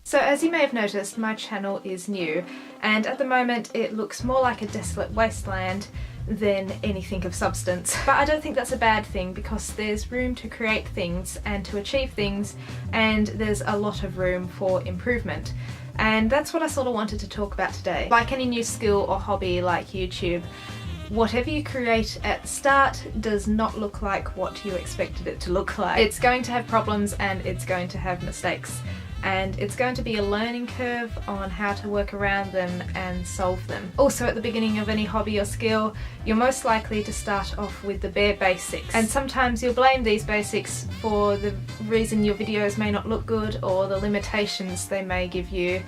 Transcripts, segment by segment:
So as you may have noticed, my channel is new, and at the moment it looks more like a desolate wasteland than anything of substance. But I don't think that's a bad thing, because there's room to create things and to achieve things, and there's a lot of room for improvement. And that's what I sort of wanted to talk about today. Like any new skill or hobby like YouTube, whatever you create at the start does not look like what you expected it to look like. It's going to have problems and it's going to have mistakes. And it's going to be a learning curve on how to work around them and solve them. Also, at the beginning of any hobby or skill, you're most likely to start off with the bare basics. And sometimes you'll blame these basics for the reason your videos may not look good, or the limitations they may give you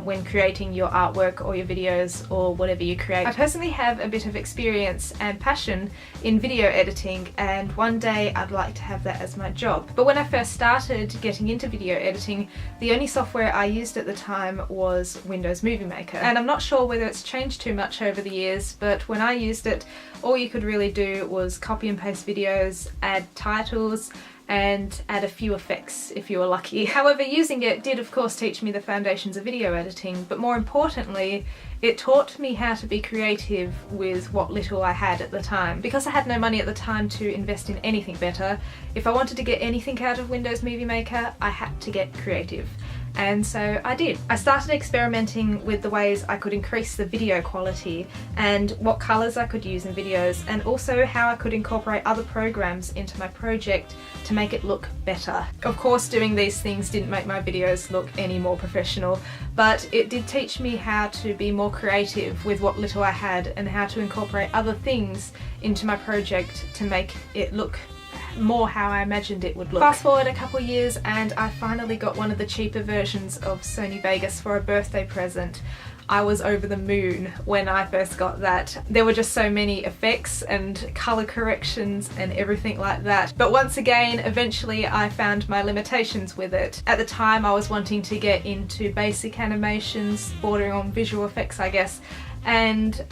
when creating your artwork or your videos or whatever you create. I personally have a bit of experience and passion in video editing, and one day I'd like to have that as my job. But when I first started getting into video editing, the only software I used at the time was Windows Movie Maker. And I'm not sure whether it's changed too much over the years, but when I used it, all you could really do was copy and paste videos, add titles, and add a few effects if you were lucky. However, using it did of course teach me the foundations of video editing, but more importantly, it taught me how to be creative with what little I had at the time. Because I had no money at the time to invest in anything better, if I wanted to get anything out of Windows Movie Maker, I had to get creative. And so I did. I started experimenting with the ways I could increase the video quality and what colours I could use in videos, and also how I could incorporate other programs into my project to make it look better. Of course, doing these things didn't make my videos look any more professional, but it did teach me how to be more creative with what little I had and how to incorporate other things into my project to make it look more how I imagined it would look. Fast forward a couple years and I finally got one of the cheaper versions of Sony Vegas for a birthday present. I was over the moon when I first got that. There were just so many effects and colour corrections and everything like that. But once again, eventually I found my limitations with it. At the time I was wanting to get into basic animations, bordering on visual effects I guess, and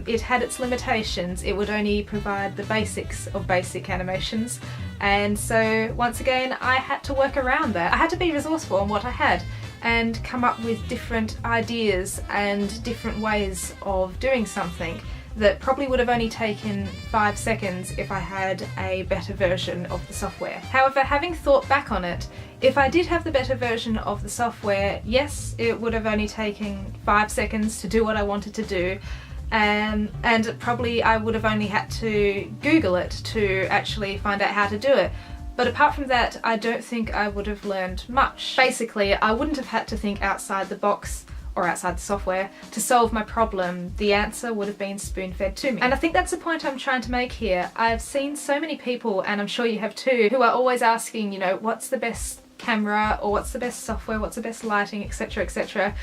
it had its limitations. It would only provide the basics of basic animations, and so once again I had to work around that. I had to be resourceful on what I had and come up with different ideas and different ways of doing something that probably would have only taken 5 seconds if I had a better version of the software. However, having thought back on it, if I did have the better version of the software, yes, it would have only taken 5 seconds to do what I wanted to do, and probably I would have only had to Google it to actually find out how to do it. But apart from that, I don't think I would have learned much. Basically, I wouldn't have had to think outside the box or outside the software to solve my problem. The answer would have been spoon-fed to me. And I think that's the point I'm trying to make here. I've seen so many people, and I'm sure you have too, who are always asking, you know, what's the best camera, or what's the best software, what's the best lighting, etc, etc,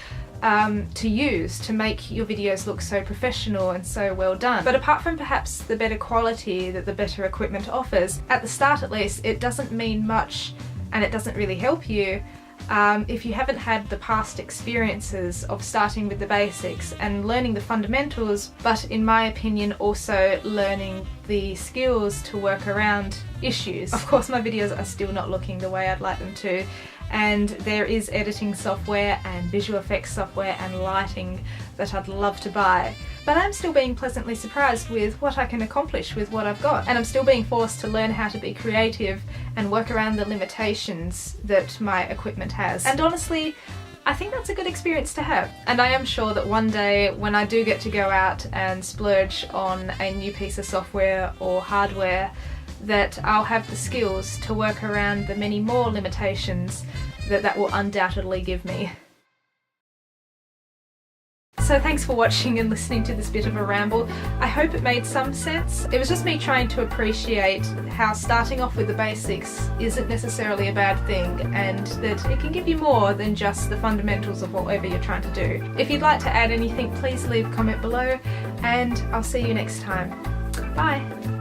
to use to make your videos look so professional and so well done. But apart from perhaps the better quality that the better equipment offers, at the start at least, it doesn't mean much and it doesn't really help you if you haven't had the past experiences of starting with the basics and learning the fundamentals, but in my opinion also learning the skills to work around issues. Of course, my videos are still not looking the way I'd like them to, and there is editing software and visual effects software and lighting that I'd love to buy. But I'm still being pleasantly surprised with what I can accomplish with what I've got, and I'm still being forced to learn how to be creative and work around the limitations that my equipment has. And honestly, I think that's a good experience to have. And I am sure that one day when I do get to go out and splurge on a new piece of software or hardware, that I'll have the skills to work around the many more limitations that will undoubtedly give me. So thanks for watching and listening to this bit of a ramble. I hope it made some sense. It was just me trying to appreciate how starting off with the basics isn't necessarily a bad thing, and that it can give you more than just the fundamentals of whatever you're trying to do. If you'd like to add anything, please leave a comment below, and I'll see you next time. Bye!